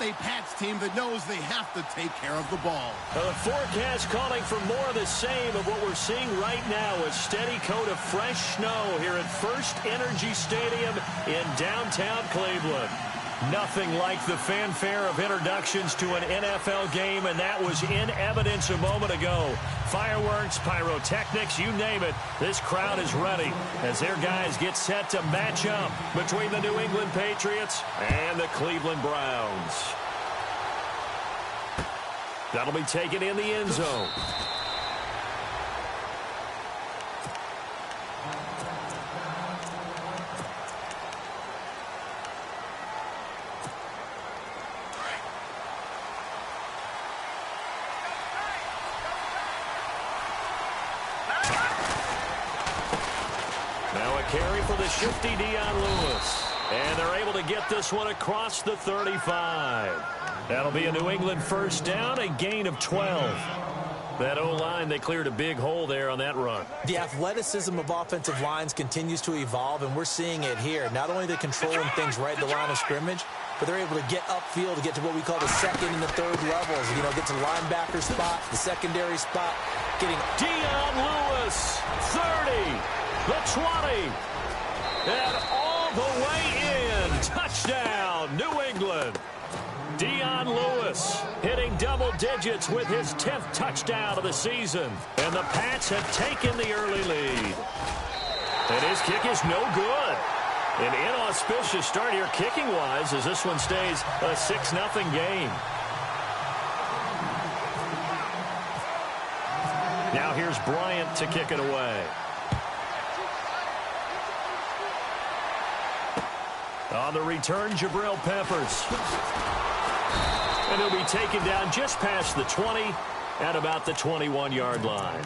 A Pats team that knows they have to take care of the ball. The forecast calling for more of the same of what we're seeing right now. A steady coat of fresh snow here at First Energy Stadium in downtown Cleveland. Nothing like the fanfare of introductions to an NFL game, and that was in evidence a moment ago. Fireworks, pyrotechnics, you name it. This crowd is ready as their guys get set to match up between the New England Patriots and the Cleveland Browns. That'll be taken in the end zone. Now a carry for the shifty Dion Lewis. And they're able to get this one across the 35. That'll be a New England first down, a gain of 12. That O-line, they cleared a big hole there on that run. The athleticism of offensive lines continues to evolve, and we're seeing it here. Not only they're controlling things right at the line of scrimmage, but they're able to get upfield to get to what we call the second and the third levels. You know, get to the linebacker spot, the secondary spot, getting Dion Lewis, 30, the 20, and all the way in. Touchdown, New England. Dion Lewis hitting double digits with his 10th touchdown of the season. And the Pats have taken the early lead. And his kick is no good. An inauspicious start here kicking-wise as this one stays a 6-0 game. Now here's Bryant to kick it away. On the return, Jabril Peppers. And he'll be taken down just past the 20 at about the 21-yard line.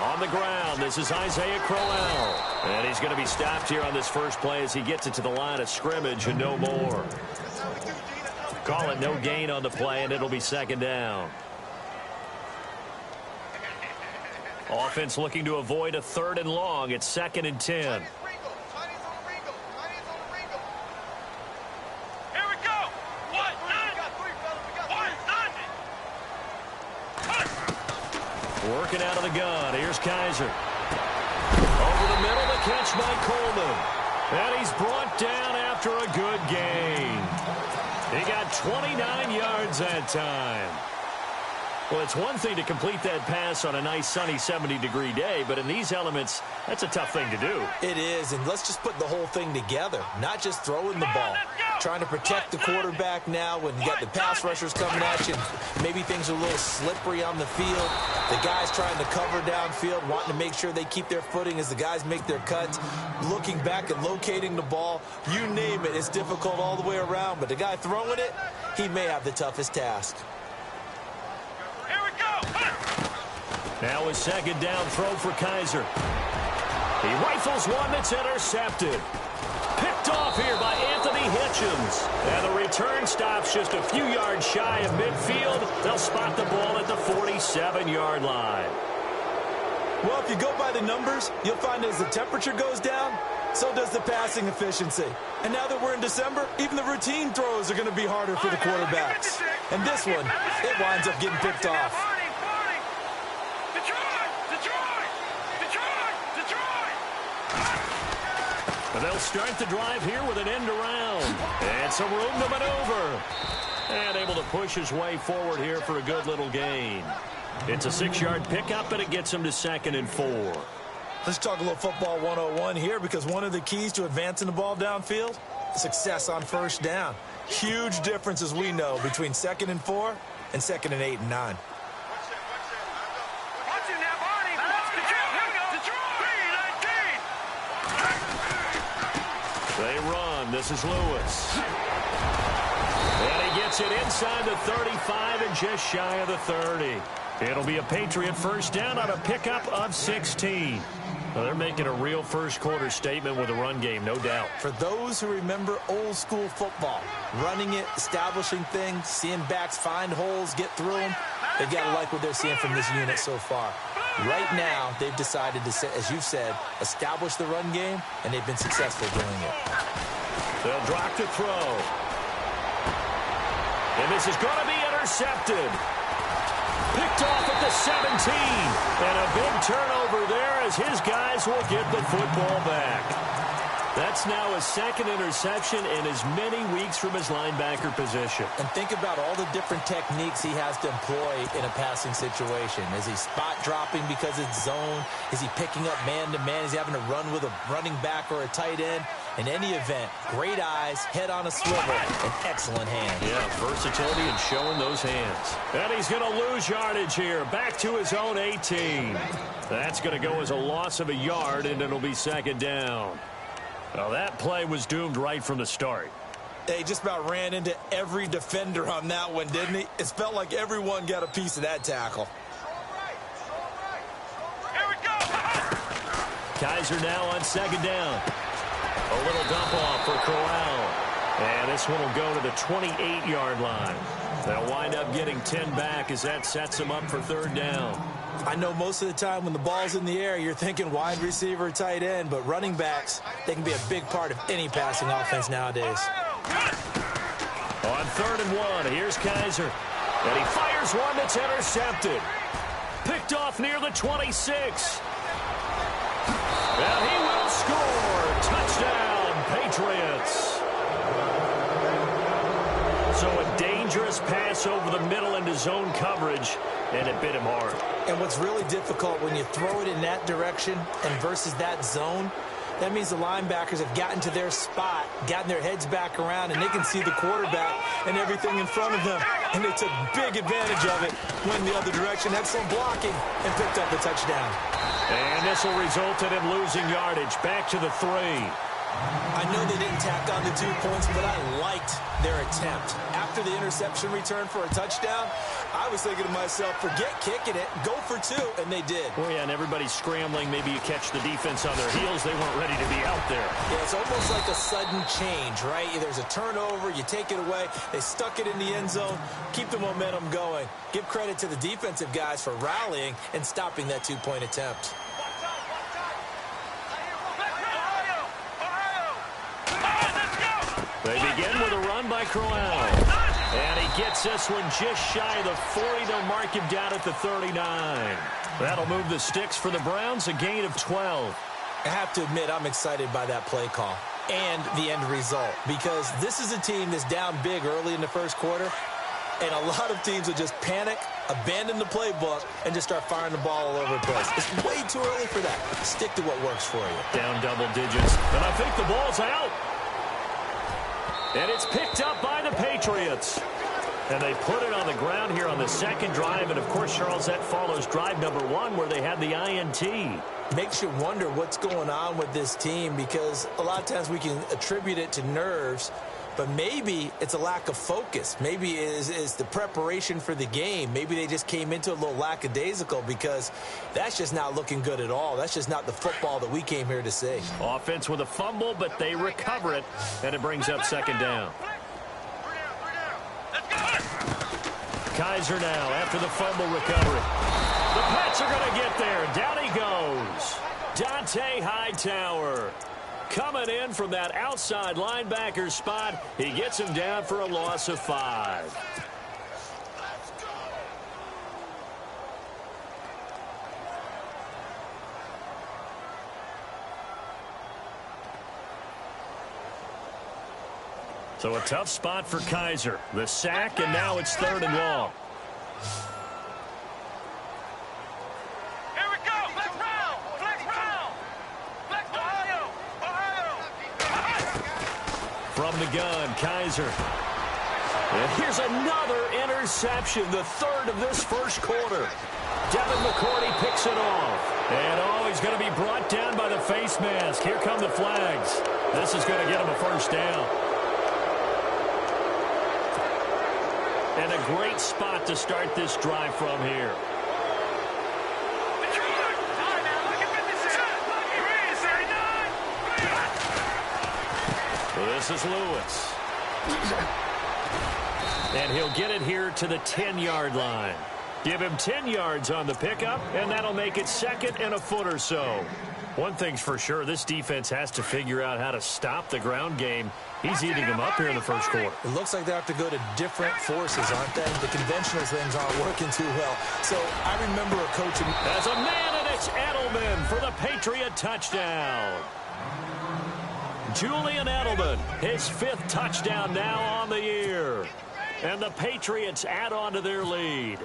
On the ground, this is Isaiah Crowell. And he's going to be stopped here on this first play as he gets it to the line of scrimmage and no more. Call it no gain on the play, and it'll be second down. Offense looking to avoid a 3rd and long. It's 2nd and 10. Working out of the gun. Here's Kaiser. Over the middle, the catch by Coleman. And he's brought down after a good gain. He got 29 yards that time. Well, it's one thing to complete that pass on a nice sunny 70-degree day, but in these elements, that's a tough thing to do. It is, and let's just put the whole thing together, not just throwing the ball. Trying to protect the quarterback now when you got the pass rushers coming at you. Maybe things are a little slippery on the field. The guys trying to cover downfield, wanting to make sure they keep their footing as the guys make their cuts. Looking back and locating the ball, you name it, it's difficult all the way around. But the guy throwing it, he may have the toughest task. Now a second down throw for Kaiser. He rifles one that's intercepted. Picked off here by Anthony Hitchens. And the return stops just a few yards shy of midfield. They'll spot the ball at the 47-yard line. Well, if you go by the numbers, you'll find as the temperature goes down, so does the passing efficiency. And now that we're in December, even the routine throws are going to be harder for the quarterbacks. And this one, it winds up getting picked off. They'll start the drive here with an end around. And some room to maneuver. And able to push his way forward here for a good little gain. It's a 6-yard pickup, and it gets him to 2nd and 4. Let's talk a little football 101 here, because one of the keys to advancing the ball downfield, success on first down. Huge difference, as we know, between 2nd and 4 and 2nd and 8 and 9. They run. This is Lewis. And he gets it inside the 35 and just shy of the 30. It'll be a Patriot first down on a pickup of 16. Well, they're making a real first-quarter statement with a run game, no doubt. For those who remember old-school football, running it, establishing things, seeing backs find holes, get through them, they've got to like what they're seeing from this unit so far. Right now, they've decided to, as you've said, establish the run game, and they've been successful doing it. They'll drop to throw. And this is going to be intercepted. Picked off at the 17. And a big turnover there as his guys will get the football back. That's now his second interception in as many weeks from his linebacker position. And think about all the different techniques he has to employ in a passing situation. Is he spot dropping because it's zone? Is he picking up man-to-man? Is he having to run with a running back or a tight end? In any event, great eyes, head on a swivel, and excellent hands. Yeah, versatility and showing those hands. And he's going to lose yardage here. Back to his own 18. That's going to go as a loss of a yard, and it'll be second down. Well, that play was doomed right from the start. They just about ran into every defender on that one, didn't he? It felt like everyone got a piece of that tackle. Here we go. Kaiser now on second down. A little dump off for Corral. And this one will go to the 28-yard line. They'll wind up getting 10 back as that sets them up for third down. I know most of the time when the ball's in the air, you're thinking wide receiver, tight end, but running backs, they can be a big part of any passing offense nowadays. On third and one, here's Kaiser. And he fires one that's intercepted. Picked off near the 26. And he will score. Touchdown, Patriots. So a dangerous pass over the middle into zone coverage, and it bit him hard. And what's really difficult when you throw it in that direction and versus that zone, that means the linebackers have gotten to their spot, gotten their heads back around, and they can see the quarterback and everything in front of them. And they took big advantage of it, went the other direction, had some blocking, and picked up the touchdown. And this will result in him losing yardage. Back to the 3. I know they didn't tack on the 2 points, but I liked their attempt. After the interception return for a touchdown, I was thinking to myself, forget kicking it, go for 2, and they did. Well, yeah, and everybody's scrambling. Maybe you catch the defense on their heels. They weren't ready to be out there. Yeah, it's almost like a sudden change, right? There's a turnover, you take it away, they stuck it in the end zone, keep the momentum going. Give credit to the defensive guys for rallying and stopping that 2-point attempt. They begin with a run by Corral. And he gets this one just shy of the 40. They'll mark him down at the 39. That'll move the sticks for the Browns, a gain of 12. I have to admit, I'm excited by that play call and the end result, because this is a team that's down big early in the first quarter, and a lot of teams will just panic, abandon the playbook, and just start firing the ball all over the place. It's way too early for that. Stick to what works for you. Down double digits, and I think the ball's out. And it's picked up by the Patriots. And they put it on the ground here on the second drive. And, of course, Charles, that follows drive number 1 where they had the INT. Makes you wonder what's going on with this team, because a lot of times we can attribute it to nerves, but maybe it's a lack of focus. Maybe it's the preparation for the game. Maybe they just came into a little lackadaisical, because that's just not looking good at all. That's just not the football that we came here to see. Offense with a fumble, but they recover it, and it brings up second down. Kaiser now after the fumble recovery. The Pats are going to get there. Down he goes. Dante Hightower coming in from that outside linebacker spot. He gets him down for a loss of 5. So a tough spot for Kaiser. The sack, and now it's 3rd and long. Here we go. Flex round. Flex round. Flex Ohio. From the gun, Kaiser. And here's another interception, the 3rd of this first quarter. Devin McCourty picks it off. And, he's going to be brought down by the face mask. Here come the flags. This is going to get him a first down. And a great spot to start this drive from here. This is Lewis. And he'll get it here to the 10-yard line. Give him 10 yards on the pickup, and that'll make it second and a foot or so. One thing's for sure, this defense has to figure out how to stop the ground game. He's eating them up here in the first quarter. It looks like they have to go to different forces, aren't they? The conventional things aren't working too well. So I remember a coach... As a man, and it's Edelman for the Patriot touchdown. Julian Edelman, his 5th touchdown now on the year. And the Patriots add on to their lead.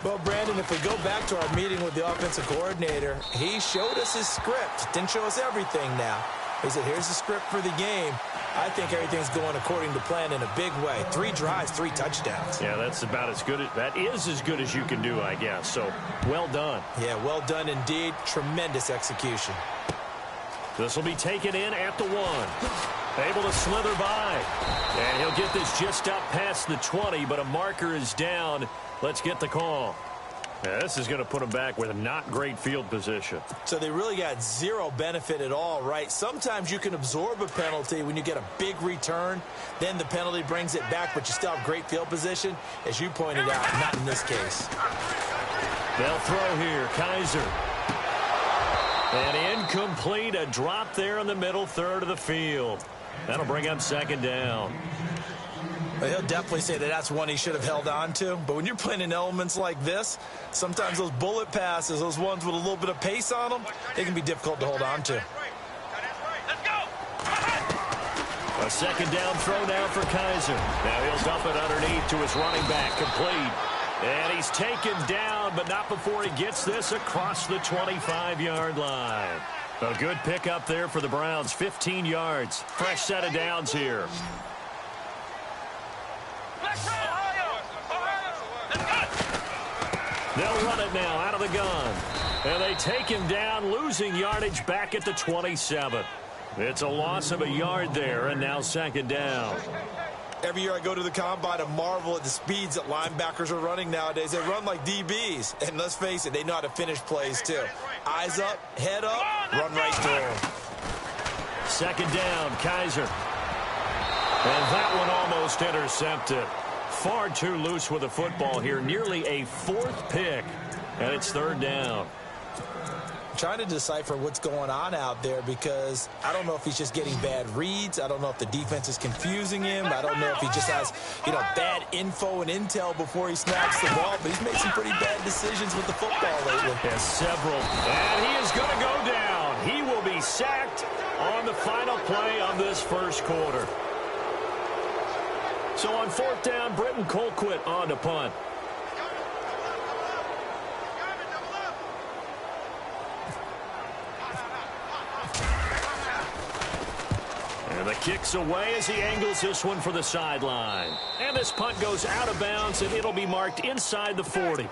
Well, Brandon, if we go back to our meeting with the offensive coordinator, he showed us his script. Didn't show us everything now. He said, here's the script for the game. I think everything's going according to plan in a big way. 3 drives, 3 touchdowns. Yeah, that's about as good. That is as good as you can do, I guess. So, well done. Yeah, well done indeed. Tremendous execution. This will be taken in at the 1. Able to slither by. And he'll get this just up past the 20, but a marker is down. Let's get the call. Yeah, this is going to put them back with a not great field position. So they really got 0 benefit at all, right? Sometimes you can absorb a penalty when you get a big return. Then the penalty brings it back, but you still have great field position. As you pointed out, not in this case. They'll throw here. Kaiser. And incomplete. A drop there in the middle third of the field. That'll bring up second down. He'll definitely say that that's one he should have held on to. But when you're playing in elements like this, sometimes those bullet passes, those ones with a little bit of pace on them, they can be difficult to hold on to. A second down throw now for Kaiser. Now he'll dump it underneath to his running back. Complete. And he's taken down, but not before he gets this across the 25-yard line. A good pickup there for the Browns. 15 yards. Fresh set of downs here. They'll run it now out of the gun. And they take him down, losing yardage back at the 27. It's a loss of a yard there, and now second down. Every year I go to the combine and marvel at the speeds that linebackers are running nowadays. They run like DBs. And let's face it, they know how to finish plays too. Eyes up, head up, run right through them. Second down, Kaiser. And that one almost intercepted. Far too loose with the football here. Nearly a 4th pick. And it's third down. Trying to decipher what's going on out there because I don't know if he's just getting bad reads. I don't know if the defense is confusing him. I don't know if he just has, bad info and intel before he snaps the ball. But he's made some pretty bad decisions with the football lately. Yes, several. And he is going to go down. He will be sacked on the final play of this first quarter. So on 4th down, Britton Colquitt on to punt. And the kick's away as he angles this one for the sideline. And this punt goes out of bounds, and it'll be marked inside the 40.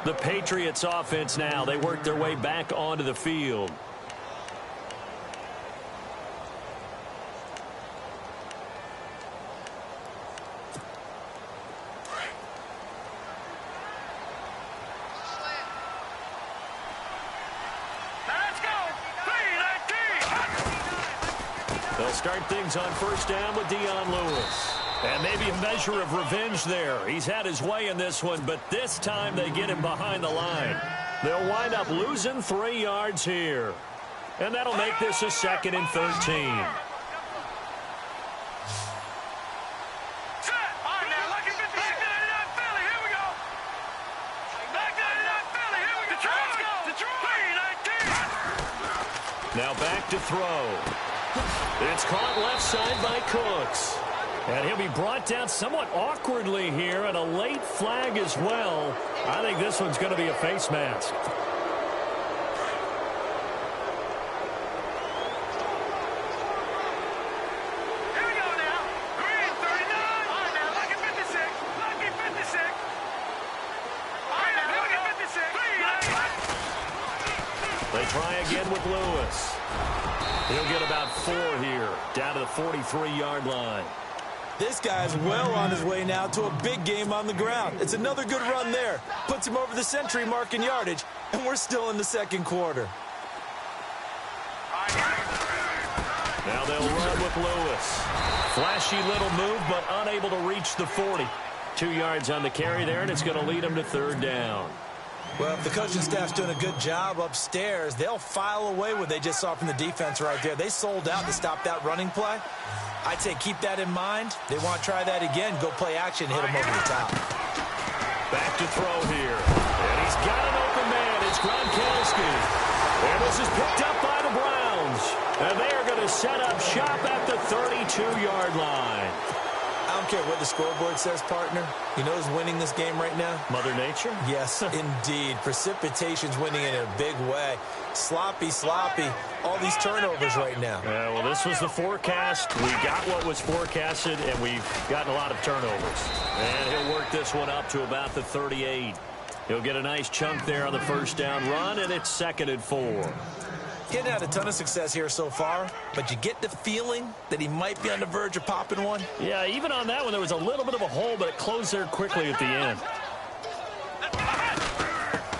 The Patriots offense now, they work their way back onto the field. They'll start things on first down with Dion Lewis. And maybe a measure of revenge there. He's had his way in this one, but this time they get him behind the line. They'll wind up losing 3 yards here. And that'll make this a 2nd and 13. Now back to throw. It's caught left side by Cooks. And he'll be brought down somewhat awkwardly here, and a late flag as well. I think this one's going to be a face mask. Here we go now. Green 39. All right, now, lucky 56. Lucky 56. All right, now, lucky 56. They try again with Lewis. He'll get about 4 here, down to the 43-yard line. This guy's well on his way now to a big game on the ground. It's another good run there. Puts him over the century mark in yardage, and we're still in the second quarter. Now they'll run with Lewis. Flashy little move, but unable to reach the 40. 2 yards on the carry there, and it's going to lead them to third down. Well, if the coaching staff's doing a good job upstairs, they'll file away what they just saw from the defense right there. They sold out to stop that running play. I'd say keep that in mind. They want to try that again. Go play action, hit them over the top. Back to throw here. And he's got an open man. It's Gronkowski. And this is picked up by the Browns. And they are going to set up shop at the 32-yard line. I don't care what the scoreboard says, partner. You know who's winning this game right now? Mother Nature? Yes, indeed. Precipitation's winning in a big way. Sloppy, sloppy. All these turnovers right now. Well, this was the forecast. We got what was forecasted, and we've gotten a lot of turnovers. And he'll work this one up to about the 38. He'll get a nice chunk there on the first down run, and it's 2nd and 4. Getting had a ton of success here so far, but you get the feeling that he might be on the verge of popping one. Yeah, even on that one, there was a little bit of a hole, but it closed there quickly at the end.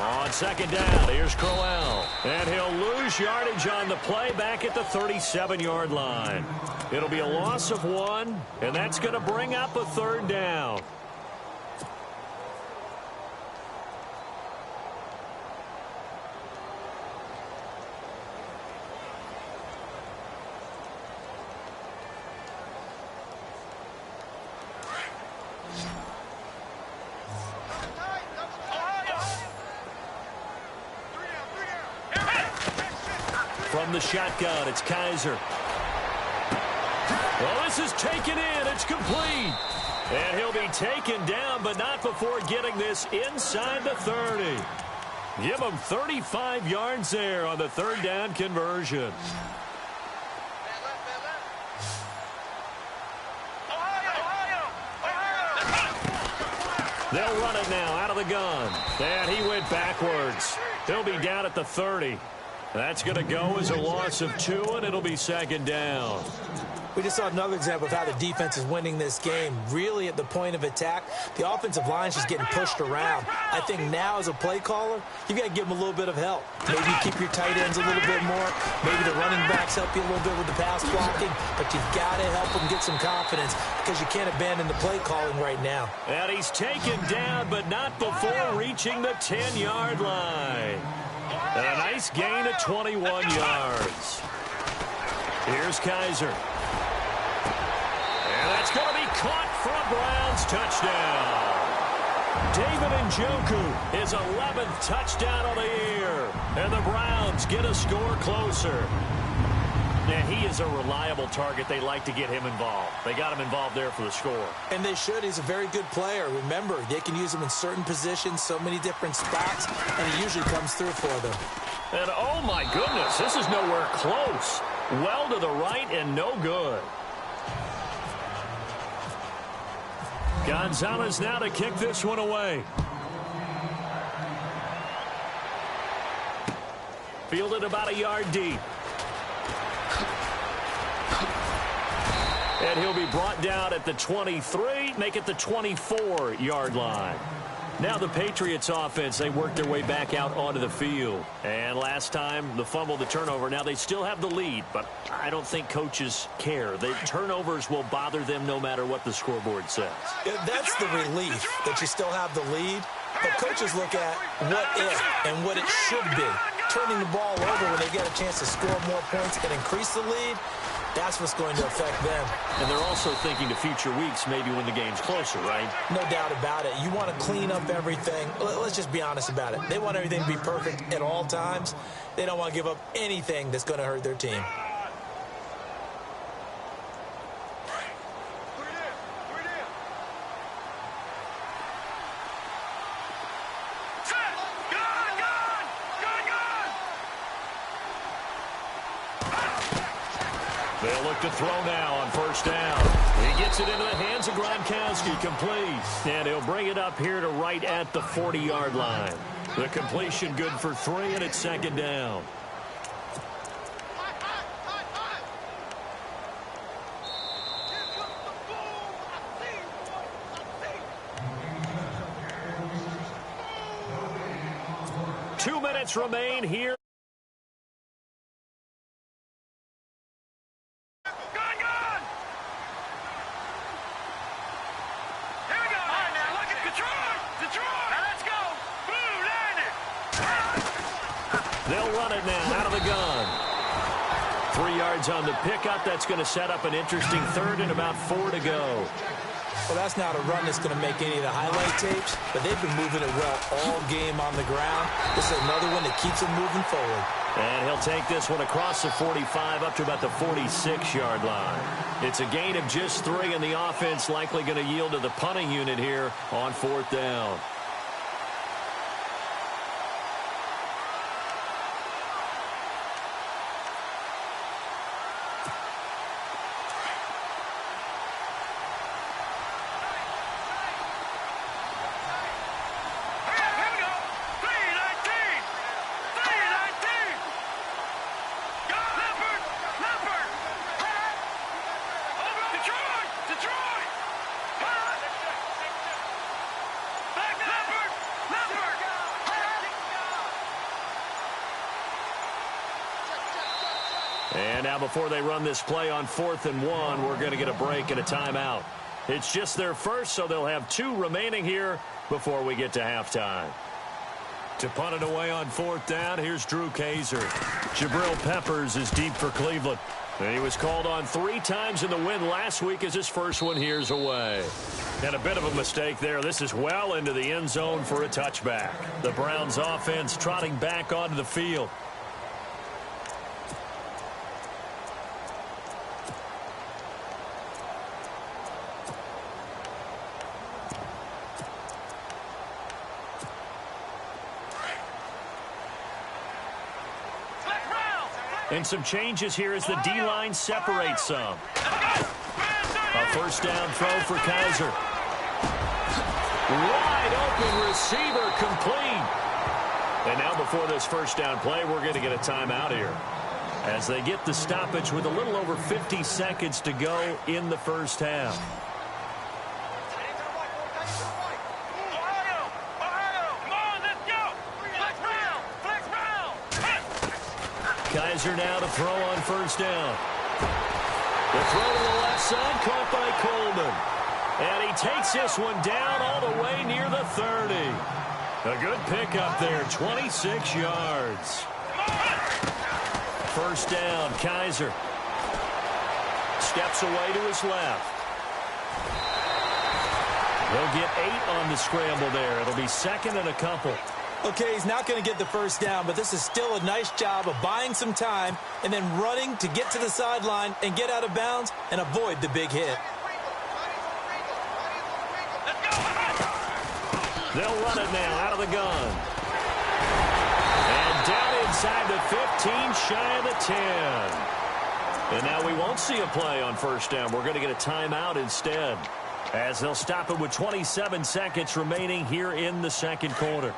On 2nd down, here's Crowell. And he'll lose yardage on the play back at the 37-yard line. It'll be a loss of 1, and that's going to bring up a 3rd down. From the shotgun, it's Kaiser. Well, this is taken in. It's complete. And he'll be taken down, but not before getting this inside the 30. Give him 35 yards there on the 3rd down conversion. They'll run it now out of the gun. And he went backwards. He'll be down at the 30. That's going to go as a loss of 2, and it'll be 2nd down. We just saw another example of how the defense is winning this game. Really at the point of attack, the offensive line's just getting pushed around. I think now as a play caller, you got to give them a little bit of help. Maybe keep your tight ends a little bit more. Maybe the running backs help you a little bit with the pass blocking. But you've got to help them get some confidence because you can't abandon the play calling right now. And he's taken down, but not before reaching the 10-yard line. And a nice gain of 21 yards. Here's Kaiser. And that's going to be caught for a Browns touchdown. David Njoku, his 11th touchdown of the year. And the Browns get a score closer. And he is a reliable target. They like to get him involved. They got him involved there for the score. And they should. He's a very good player. Remember, they can use him in certain positions, so many different spots, and he usually comes through for them. And oh my goodness, this is nowhere close. Well to the right and no good. Gonzalez now to kick this one away. Fielded about a yard deep. And he'll be brought down at the 23, make it the 24-yard line. Now the Patriots offense, they work their way back out onto the field. And last time, the fumble, the turnover. Now they still have the lead, but I don't think coaches care. The turnovers will bother them no matter what the scoreboard says. That's the relief that you still have the lead. But coaches look at what if and what it should be. Turning the ball over when they get a chance to score more points and increase the lead, that's what's going to affect them. And they're also thinking to future weeks, maybe when the game's closer, right? No doubt about it. You want to clean up everything. Let's just be honest about it. They want everything to be perfect at all times. They don't want to give up anything that's going to hurt their team. They'll look to throw now on first down. He gets it into the hands of Gronkowski, complete. And he'll bring it up here to right at the 40-yard line. The completion good for 3, and it's 2nd down. Two minutes remain here. run it now out of the gun. 3 yards on the pickup. That's going to set up an interesting third and about 4 to go. Well, that's not a run that's going to make any of the highlight tapes, but they've been moving it well all game on the ground. This is another one that keeps them moving forward. And he'll take this one across the 45 up to about the 46-yard line. It's a gain of just 3, and the offense likely going to yield to the punting unit here on 4th down. And now before they run this play on 4th and 1, we're going to get a break and a timeout. It's just their first, so they'll have 2 remaining here before we get to halftime. To punt it away on 4th down, here's Drew Kaiser. Jabril Peppers is deep for Cleveland. And he was called on 3 times in the win last week as his first one here's away. And a bit of a mistake there. This is well into the end zone for a touchback. The Browns offense trotting back onto the field. And some changes here as the D-line separates some. A first down throw for Kaiser. Wide open receiver complete. And now before this first down play, we're going to get a timeout here. As they get the stoppage with a little over 50 seconds to go in the first half. Kaiser now to throw on first down. The throw to the left side caught by Coleman. And he takes this one down all the way near the 30. A good pickup there, 26 yards. First down, Kaiser. Steps away to his left. He'll get 8 on the scramble there. It'll be second and a couple. Okay, he's not going to get the first down, but this is still a nice job of buying some time and then running to get to the sideline and get out of bounds and avoid the big hit. They'll run it now out of the gun. And down inside the 15, shy of the 10. And now we won't see a play on first down. We're going to get a timeout instead, as they'll stop it with 27 seconds remaining here in the second quarter.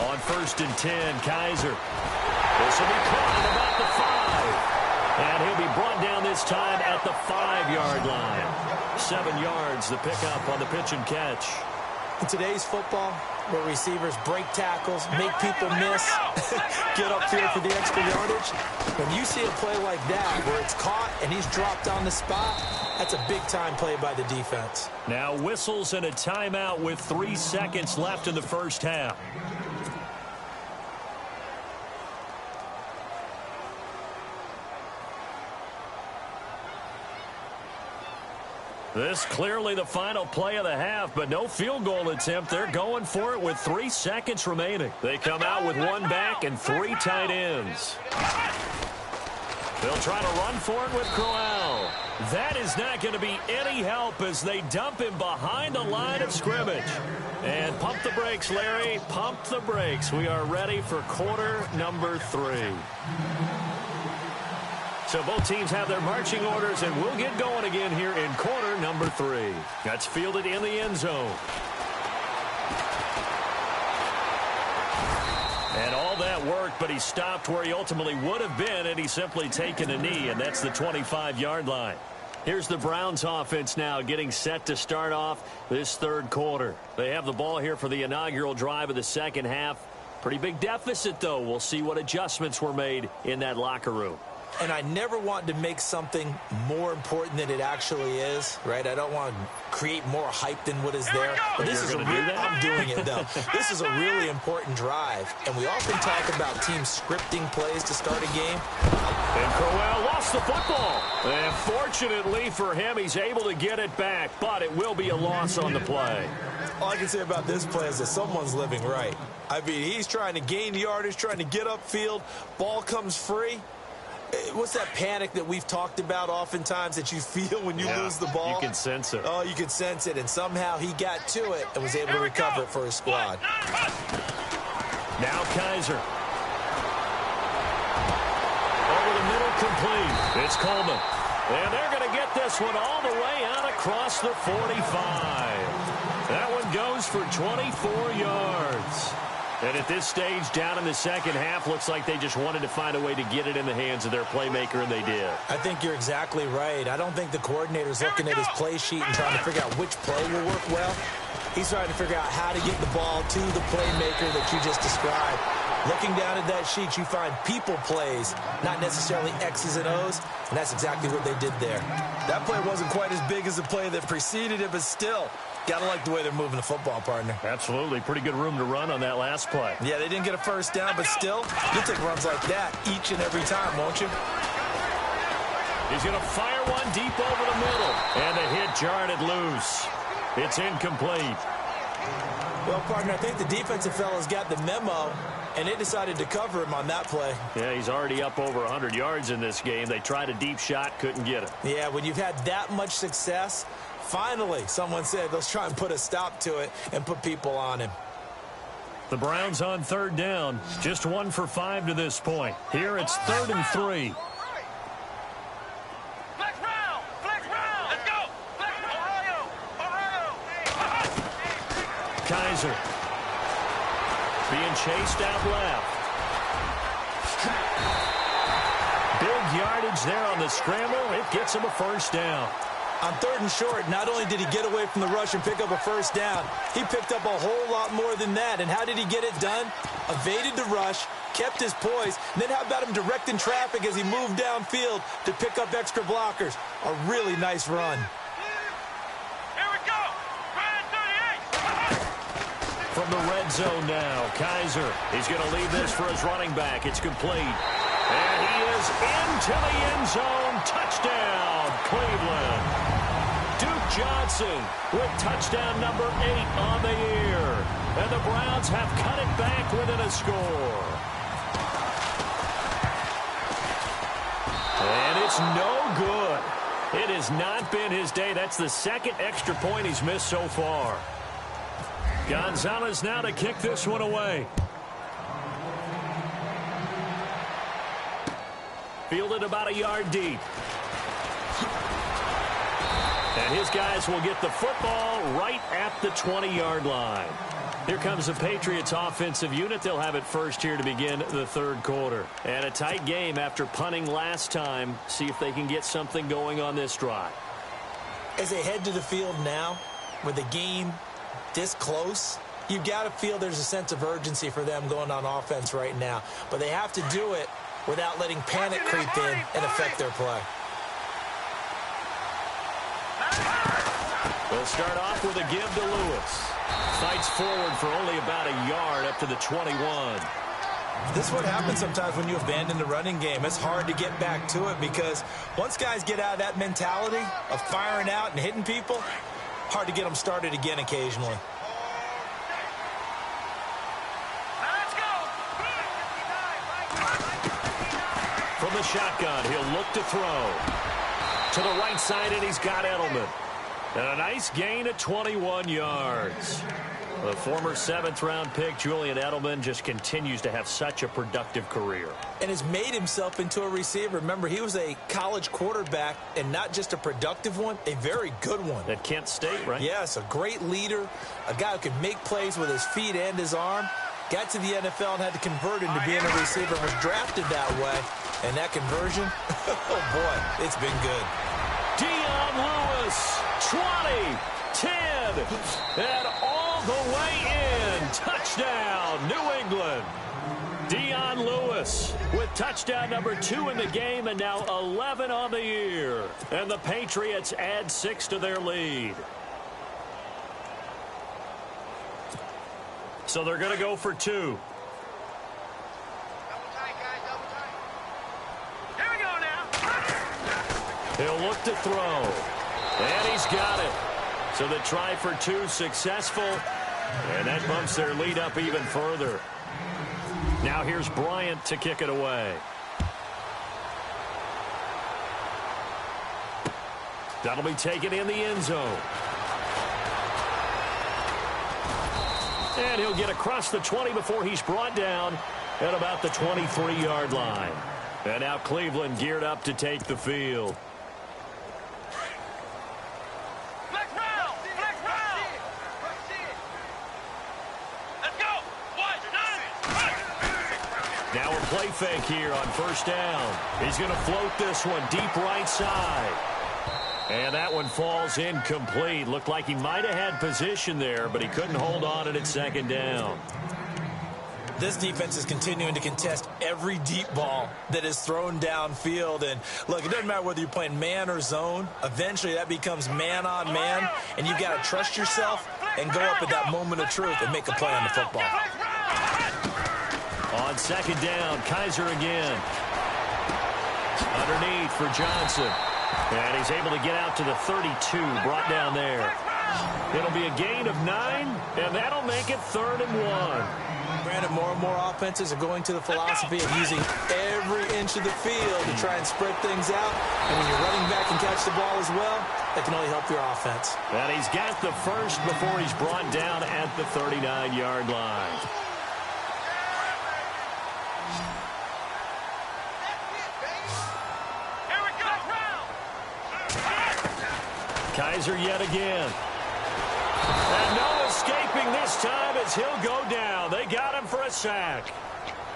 On first and 10, Kaiser. This will be caught at about the 5. And he'll be brought down this time at the 5-yard line. 7 yards, the pickup on the pitch and catch. In today's football, where receivers break tackles, make people miss, get upfield for the extra yardage, when you see a play like that where it's caught and he's dropped on the spot, that's a big-time play by the defense. Now whistles and a timeout with 3 seconds left in the first half. This clearly the final play of the half, but no field goal attempt. They're going for it with 3 seconds remaining. They come out with 1 back and 3 tight ends. They'll try to run for it with Crowell. That is not going to be any help as they dump him behind the line of scrimmage. And pump the brakes, Larry. Pump the brakes. We are ready for quarter number 3. So both teams have their marching orders, and we'll get going again here in quarter number 3. That's fielded in the end zone. And all that worked, but he stopped where he ultimately would have been, and he's simply taken a knee, and that's the 25-yard line. Here's the Browns offense now getting set to start off this third quarter. They have the ball here for the inaugural drive of the second half. Pretty big deficit, though. We'll see what adjustments were made in that locker room. and I never want to make something more important than it actually is, right? I don't want to create more hype than what is there. But this is I'm doing it, though. This is a really important drive, and we often talk about teams scripting plays to start a game. And Crowell lost the football. And fortunately for him, he's able to get it back, but it will be a loss on the play. All I can say about this play is that someone's living right. I mean, he's trying to gain yardage, trying to get upfield. Ball comes free. What's that panic that we've talked about oftentimes that you feel when you lose the ball? You can sense it. Oh, you can sense it, and somehow he got to it and was able to recover it for his squad. Now Kaiser. Over the middle, complete. It's Coleman. And they're going to get this one all the way out across the 45. That one goes for 24 yards. And at this stage, down in the second half, looks like they just wanted to find a way to get it in the hands of their playmaker, and they did. I think you're exactly right. I don't think the coordinator's looking at his play sheet and trying to figure out which play will work well. He's trying to figure out how to get the ball to the playmaker that you just described. Looking down at that sheet, you find people plays, not necessarily X's and O's, and that's exactly what they did there. That play wasn't quite as big as the play that preceded it, but still, gotta like the way they're moving the football, partner. Absolutely. Pretty good room to run on that last play. Yeah, they didn't get a first down, but still, you'll take runs like that each and every time, won't you? He's going to fire one deep over the middle, and the hit jarred it loose. It's incomplete. Well, partner, I think the defensive fellas got the memo, and they decided to cover him on that play. Yeah, he's already up over 100 yards in this game. They tried a deep shot, couldn't get it. Yeah, when you've had that much success, finally, someone said, let's try and put a stop to it and put people on him. The Browns on third down. Just 1 for 5 to this point. Here it's 3rd and 3. Kaiser being chased out left. Big yardage there on the scramble. It gets him a first down. On 3rd and short, not only did he get away from the rush and pick up a first down, he picked up a whole lot more than that. And how did he get it done? Evaded the rush, kept his poise, and then how about him directing traffic as he moved downfield to pick up extra blockers? A really nice run. From the red zone now, Kaiser. He's going to leave this for his running back. It's complete. And he is into the end zone. Touchdown, Cleveland. Duke Johnson with touchdown number 8 on the year. And the Browns have cut it back within a score. And it's no good. It has not been his day. That's the second extra point he's missed so far. Gonzalez now to kick this one away. Fielded about a yard deep. And his guys will get the football right at the 20-yard line. Here comes the Patriots offensive unit. They'll have it first here to begin the third quarter. And a tight game after punting last time. See if they can get something going on this drive. As they head to the field now, with the game this close, you've got to feel there's a sense of urgency for them going on offense right now. But they have to do it without letting panic creep in and affect their play. They'll start off with a give to Lewis. Fights forward for only about a yard up to the 21. This is what happens sometimes when you abandon the running game. It's hard to get back to it because once guys get out of that mentality of firing out and hitting people, hard to get them started again occasionally. Let's go. From the shotgun, he'll look to throw. To the right side, and he's got Edelman. And a nice gain of 21 yards. The former 7th-round pick, Julian Edelman, just continues to have such a productive career. And has made himself into a receiver. Remember, he was a college quarterback, and not just a productive one, a very good one. At Kent State, right? Yes, a great leader, a guy who could make plays with his feet and his arm. Got to the NFL and had to convert into being a receiver, was drafted that way. And that conversion, oh boy, it's been good. Dion Lewis, 20, 10, and all the way in. touchdown, New England. Dion Lewis with touchdown number 2 in the game, and now 11 on the year. And the Patriots add 6 to their lead. So they're going to go for 2. Double tight, guys, double tight. Here we go now. He'll look to throw. And he's got it. So the try for 2 successful. And that bumps their lead up even further. Now here's Bryant to kick it away. That'll be taken in the end zone. And he'll get across the 20 before he's brought down at about the 23-yard line. And now Cleveland geared up to take the field. Flex round! Flex round! Let's go! 1, 9, Now a play fake here on first down. He's going to float this one deep right side. And that one falls incomplete. Looked like he might have had position there, but he couldn't hold on at second down. This defense is continuing to contest every deep ball that is thrown downfield. And, look, it doesn't matter whether you're playing man or zone. Eventually, that becomes man on man, and you've got to trust yourself and go up at that moment of truth and make a play on the football. On second down, Kaiser again. Underneath for Johnson. And he's able to get out to the 32, brought down there. It'll be a gain of 9, and that'll make it 3rd and 1. Granted, more and more offenses are going to the philosophy of using every inch of the field to try and spread things out. And when you're running back and catch the ball as well, that can only help your offense. And he's got the first before he's brought down at the 39-yard line. Kaiser yet again. And no escaping this time as he'll go down. They got him for a sack.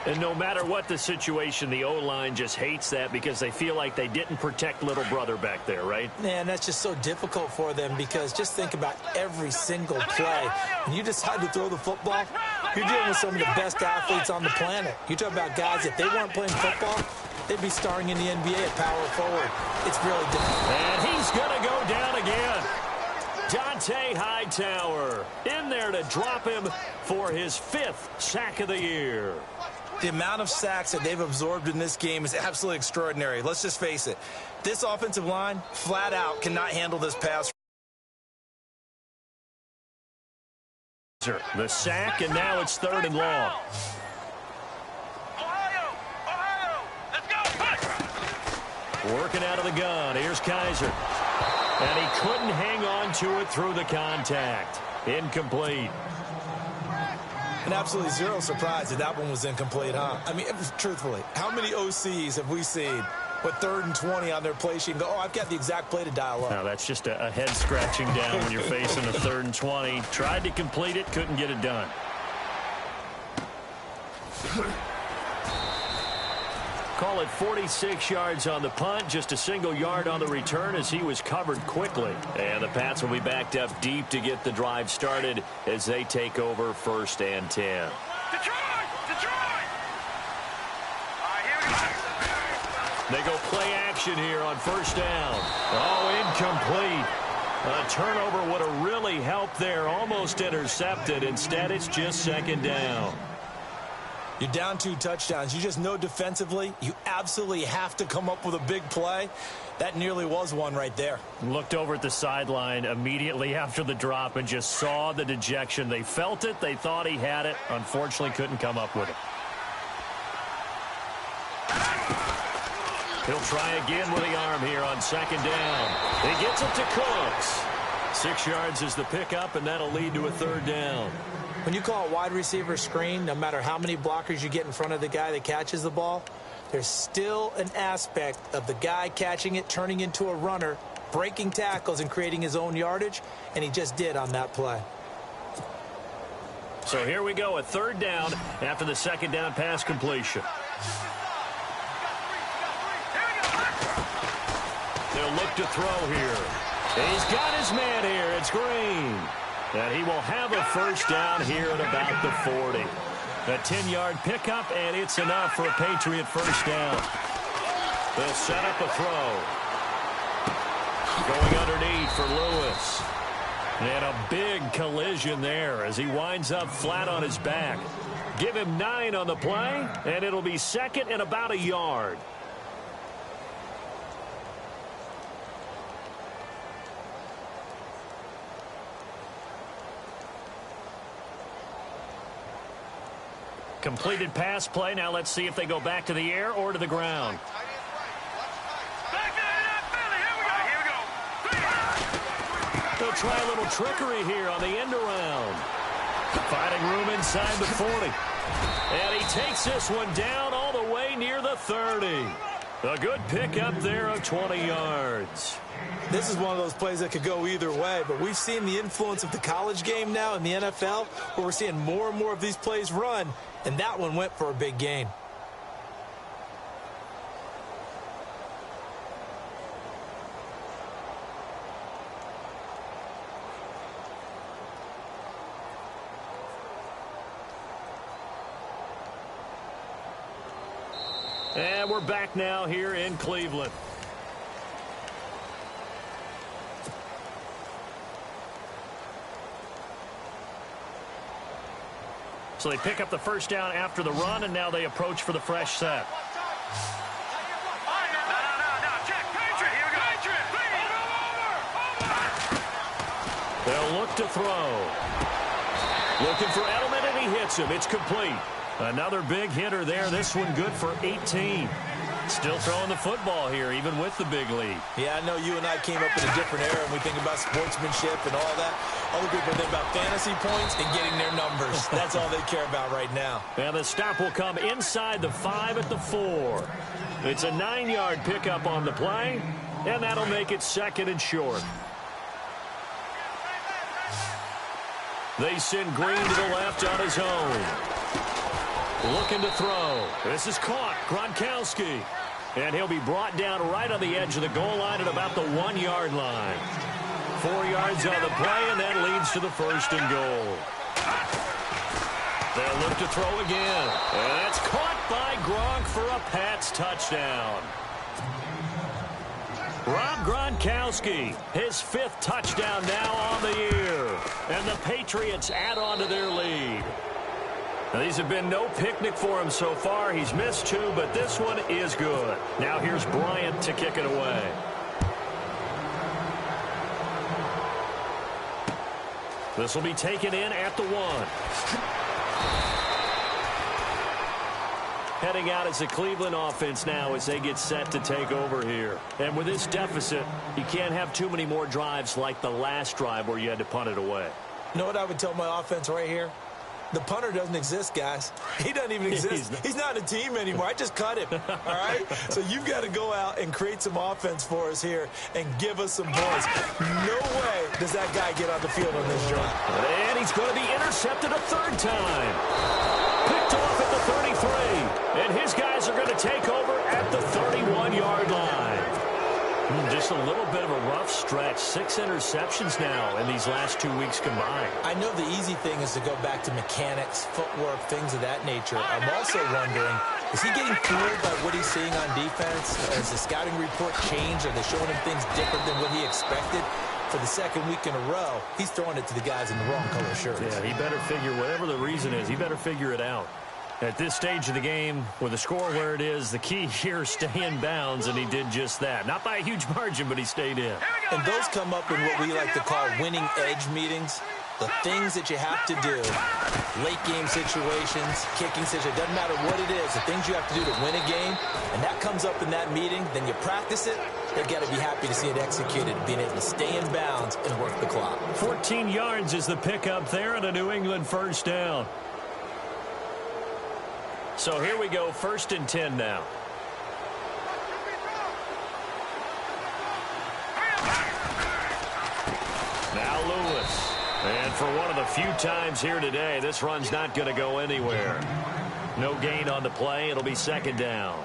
And no matter what the situation, the O-line just hates that because they feel like they didn't protect little brother back there, right? Man, that's just so difficult for them because just think about every single play. When you decide to throw the football, you're dealing with some of the best athletes on the planet. You talk about guys, if they weren't playing football, they'd be starring in the NBA at power forward. It's really difficult. And he's going to go down again. Dante Hightower in there to drop him for his 5th sack of the year. The amount of sacks that they've absorbed in this game is absolutely extraordinary. Let's just face it. This offensive line, flat out, cannot handle this pass. The sack, and now it's 3rd and long. Working out of the gun. Here's Kaiser. And he couldn't hang on to it through the contact. Incomplete. And absolutely zero surprise that that one was incomplete, huh? I mean, truthfully, how many OCs have we seen with 3rd and 20 on their play sheet and go, oh, I've got the exact play to dial up? No, that's just a head scratching down when you're facing a 3rd and 20. Tried to complete it, couldn't get it done. Call it 46 yards on the punt, just a single yard on the return as he was covered quickly. And the Pats will be backed up deep to get the drive started as they take over 1st and 10. Detroit! Detroit! All right, here we go. They go play action here on 1st down. Oh, incomplete. A turnover would have really helped there, almost intercepted. Instead, it's just 2nd down. You're down 2 touchdowns. You just know defensively you absolutely have to come up with a big play. That nearly was one right there. Looked over at the sideline immediately after the drop and just saw the dejection. They felt it. They thought he had it. Unfortunately, couldn't come up with it. He'll try again with the arm here on 2nd down. He gets it to Cooks. 6 yards is the pickup, and that'll lead to a 3rd down. When you call a wide receiver screen, no matter how many blockers you get in front of the guy that catches the ball, there's still an aspect of the guy catching it, turning into a runner, breaking tackles and creating his own yardage, and he just did on that play. So here we go, a 3rd down after the 2nd down pass completion. They'll look to throw here. He's got his man here. It's Green. And he will have a first down here at about the 40. A 10-yard pickup, and it's enough for a Patriot first down. They'll set up a throw. Going underneath for Lewis. And a big collision there as he winds up flat on his back. Give him 9 on the play, and it'll be second and about a yard. Completed pass play. Now let's see if they go back to the air or to the ground. They'll try a little trickery here on the end around. Finding room inside the 40. And he takes this one down all the way near the 30. A good pickup there of 20 yards. This is one of those plays that could go either way, but we've seen the influence of the college game now in the NFL, where we're seeing more and more of these plays run, and that one went for a big gain. And we're back now here in Cleveland. So they pick up the first down after the run, and now they approach for the fresh set. They'll look to throw. Looking for Edelman, and he hits him. It's complete. Another big hitter there. This one good for 18. Still throwing the football here, even with the big lead. Yeah, I know you and I came up in a different era, and we think about sportsmanship and all that. Other people think about fantasy points and getting their numbers. That's all they care about right now. And the stop will come inside the 5 at the 4. It's a 9-yard pickup on the play, and that'll make it second and short. They send Green to the left on his own. Looking to throw. This is caught. Gronkowski. And he'll be brought down right on the edge of the goal line at about the 1-yard line. 4 yards on the play, and that leads to the first and goal. They'll look to throw again. And that's caught by Gronk for a Pats touchdown. Rob Gronkowski, his 5th touchdown now on the year. And the Patriots add on to their lead. Now, these have been no picnic for him so far. He's missed 2, but this one is good. Now here's Bryant to kick it away. This will be taken in at the 1. Heading out as the Cleveland offense now as they get set to take over here. And with this deficit, you can't have too many more drives like the last drive where you had to punt it away. You know what I would tell my offense right here? The punter doesn't exist, guys. He doesn't even exist. He's not a team anymore. I just cut him, all right? So you've got to go out and create some offense for us here and give us some points. No way does that guy get on the field on this drive. And he's going to be intercepted a 3rd time. Picked off at the 33. And his guys are going to take over at the 31-yard line. Just a little bit of a rough stretch. 6 interceptions now in these last 2 weeks combined. I know the easy thing is to go back to mechanics, footwork, things of that nature. I'm also wondering, is he getting fooled by what he's seeing on defense? Has the scouting report changed? Are they showing him things different than what he expected? For the 2nd week in a row, he's throwing it to the guys in the wrong color shirts. Yeah, he better figure, whatever the reason is, he better figure it out. At this stage of the game, with the score where it is, the key here is stay in bounds, and he did just that. Not by a huge margin, but he stayed in. And those come up in what we like to call winning edge meetings. The things that you have to do, late game situations, kicking situations, it doesn't matter what it is, the things you have to do to win a game, and that comes up in that meeting, then you practice it, they've got to be happy to see it executed, being able to stay in bounds and work the clock. 14 yards is the pickup there, and a New England first down. So here we go, 1st and 10 now. Now Lewis. And for one of the few times here today, this run's not going to go anywhere. No gain on the play. It'll be 2nd down.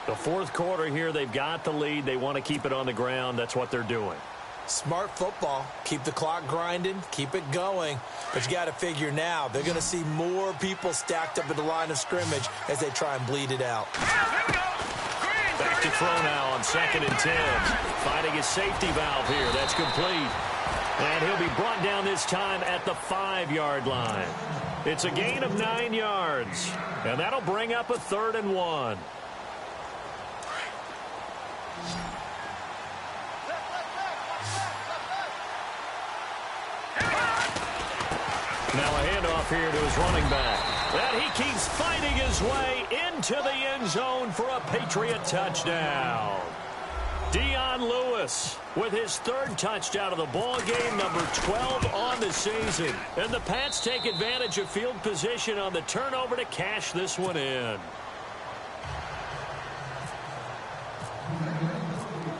The 4th quarter here, they've got the lead. They want to keep it on the ground. That's what they're doing. Smart football. Keep the clock grinding. Keep it going. But you got to figure now, they're going to see more people stacked up at the line of scrimmage as they try and bleed it out. Back to throw now on 2nd and 10. Finding his safety valve here. That's complete. And he'll be brought down this time at the 5-yard line. It's a gain of 9 yards. And that'll bring up a 3rd and 1. Now a handoff here to his running back. And he keeps fighting his way into the end zone for a Patriot touchdown. Dion Lewis with his 3rd touchdown of the ball game, number 12 on the season. And the Pats take advantage of field position on the turnover to cash this one in.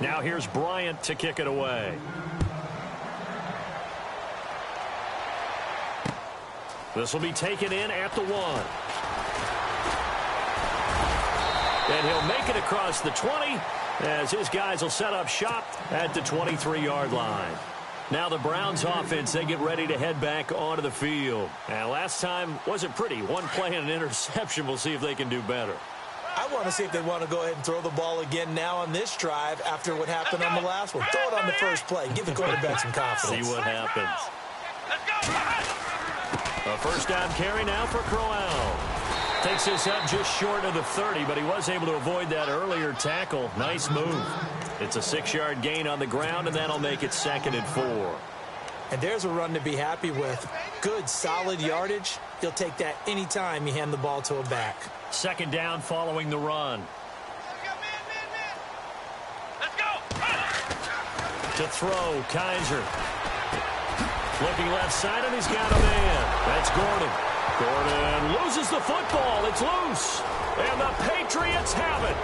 Now here's Bryant to kick it away. This will be taken in at the 1. And he'll make it across the 20 as his guys will set up shop at the 23-yard line. Now the Browns offense, they get ready to head back onto the field. And last time wasn't pretty. One play and an interception. We'll see if they can do better. I want to see if they want to go ahead and throw the ball again now on this drive after what happened on the last one. Throw it on the first play. Give the quarterback some confidence. See what happens. A first down carry now for Crowell. Takes this up just short of the 30, but he was able to avoid that earlier tackle. Nice move. It's a 6-yard gain on the ground, and that'll make it 2nd and 4. And there's a run to be happy with. Good, solid yardage. He'll take that anytime you hand the ball to a back. 2nd down following the run. Let's go. To throw, Kaiser. Looking left side, and he's got a man. That's Gordon. Gordon loses the football. It's loose. And the Patriots have it.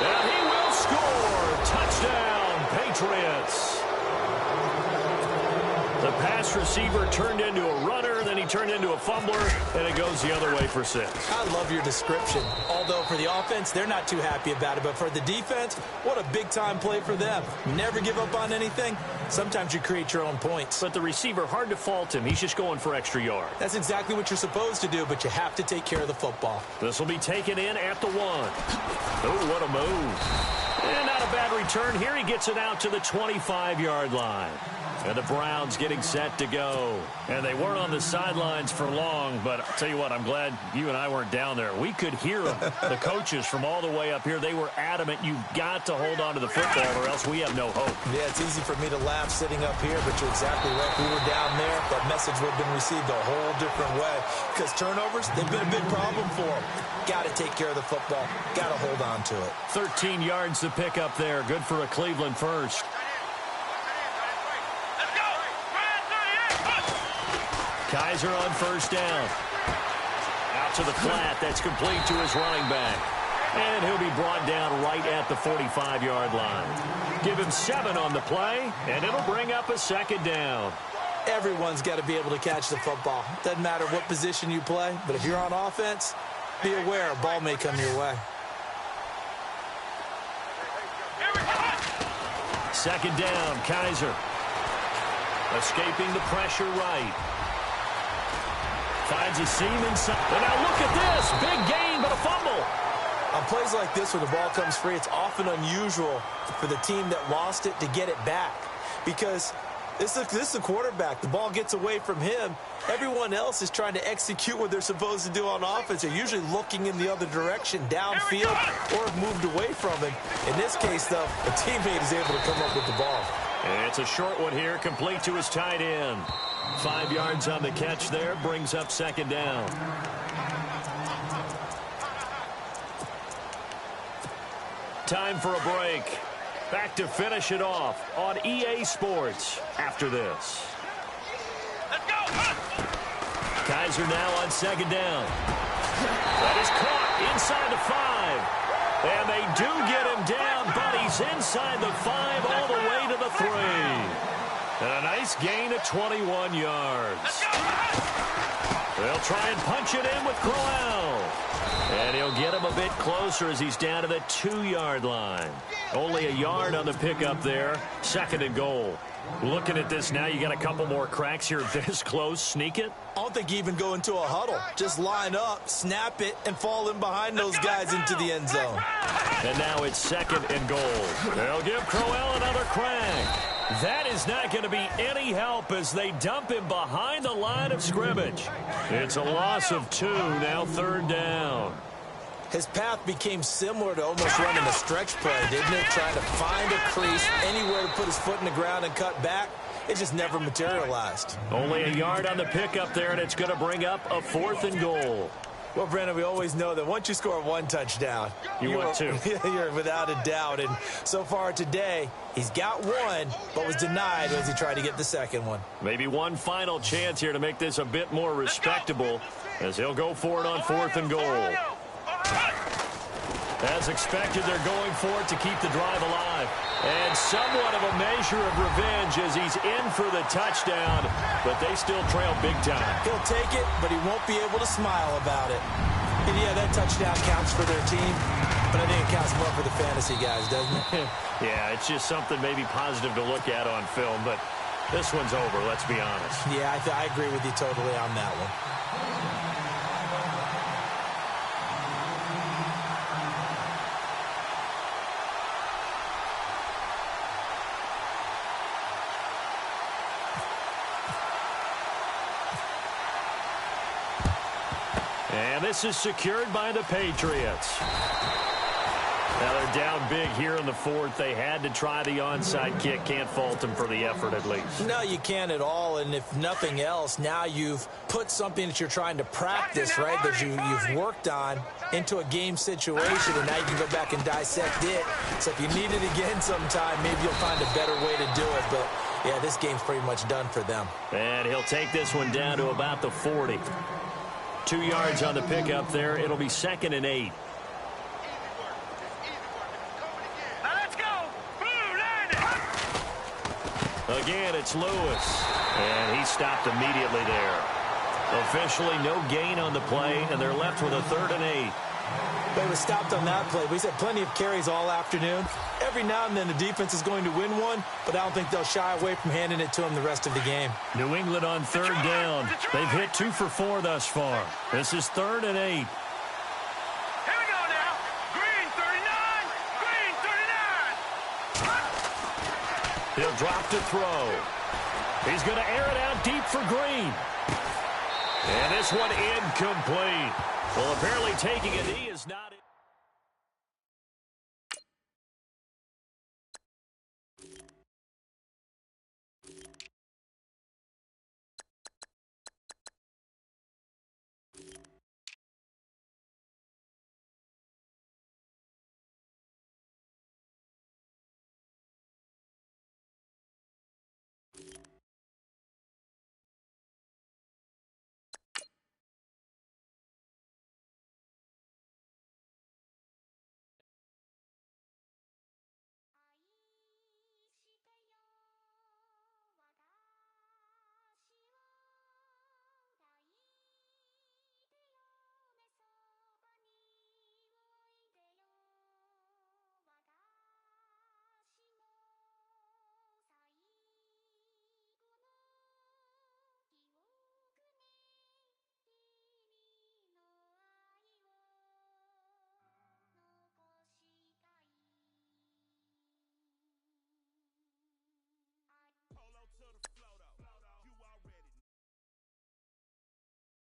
And he will score. Touchdown, Patriots. The pass receiver turned into a runner, then he turned into a fumbler, and it goes the other way for 6. I love your description. Although for the offense, they're not too happy about it. But for the defense, what a big-time play for them. Never give up on anything. Sometimes you create your own points. But the receiver, hard to fault him. He's just going for extra yards. That's exactly what you're supposed to do, but you have to take care of the football. This will be taken in at the 1. Oh, what a move. And not a bad return here. He gets it out to the 25-yard line. And the Browns getting set to go. And they weren't on the sidelines for long, but I'll tell you what, I'm glad you and I weren't down there. We could hear them. The coaches from all the way up here, they were adamant, you've got to hold on to the football or else we have no hope. Yeah, it's easy for me to laugh sitting up here, but you're exactly right. If we were down there, that message would have been received a whole different way. Because turnovers, they've been a big problem for them. Got to take care of the football. Got to hold on to it. 13 yards to pick up there. Good for a Cleveland first. Kaiser on first down. Out to the flat. That's complete to his running back. And he'll be brought down right at the 45-yard line. Give him 7 on the play, and it'll bring up a 2nd down. Everyone's got to be able to catch the football. Doesn't matter what position you play, but if you're on offense, be aware a ball may come your way. 2nd down, Kaiser. Escaping the pressure right. Finds a seam inside. And now look at this. Big gain, but a fumble. On plays like this where the ball comes free, it's often unusual for the team that lost it to get it back. Because this is the quarterback. The ball gets away from him. Everyone else is trying to execute what they're supposed to do on offense. They're usually looking in the other direction, downfield, or have moved away from him. In this case, though, a teammate is able to come up with the ball. And it's a short one here, complete to his tight end. 5 yards on the catch there, brings up 2nd down. Time for a break. Back to finish it off on EA Sports after this. Let's go. Kaiser now on 2nd down. That is caught inside the 5. And they do get him down, but he's inside the 5 all the way to the 3. And a nice gain of 21 yards. They'll try and punch it in with Crowell. And he'll get him a bit closer as he's down to the 2-yard line. Only a yard on the pickup there. 2nd and goal. Looking at this now, you got a couple more cracks here this close. Sneak it? I don't think you even go into a huddle. Just line up, snap it, and fall in behind those guys into the end zone. And now it's 2nd and goal. They'll give Crowell another crack. That is not going to be any help as they dump him behind the line of scrimmage. It's a loss of 2, now 3rd down. His path became similar to almost running a stretch play, didn't it? Trying to find a crease, anywhere to put his foot in the ground and cut back. It just never materialized. Only a yard on the pickup there, and it's going to bring up a 4th and goal. Well, Brandon, we always know that once you score 1 touchdown, you want 2. You're without a doubt. And so far today, he's got 1, but was denied as he tried to get the 2nd one. Maybe one final chance here to make this a bit more respectable as he'll go for it on 4th and goal. As expected, they're going for it to keep the drive alive. And somewhat of a measure of revenge as he's in for the touchdown, but they still trail big time. He'll take it, but he won't be able to smile about it. And yeah, that touchdown counts for their team, but I think it counts more for the fantasy guys, doesn't it? Yeah, it's just something maybe positive to look at on film, but this one's over, let's be honest. Yeah, I agree with you totally on that one. And this is secured by the Patriots. Now they're down big here in the 4th. They had to try the onside kick. Can't fault them for the effort at least. No, you can't at all. And if nothing else, now you've put something that you're trying to practice, right, that you've worked on into a game situation, and now you can go back and dissect it. So if you need it again sometime, maybe you'll find a better way to do it. But, yeah, this game's pretty much done for them. And he'll take this one down to about the 40. 2 yards on the pickup there. It'll be 2nd and 8. Now let's go. Again, it's Lewis. And he stopped immediately there. Officially no gain on the play, and they're left with a 3rd and 8. They were stopped on that play. We had plenty of carries all afternoon. Every now and then the defense is going to win one, but I don't think they'll shy away from handing it to them the rest of the game. New England on 3rd down. They've hit 2 for 4 thus far. This is 3rd and 8. Here we go now. Green 39. Green 39. He'll drop to throw. He's going to air it out deep for Green. And this one incomplete. Well, apparently taking a knee is not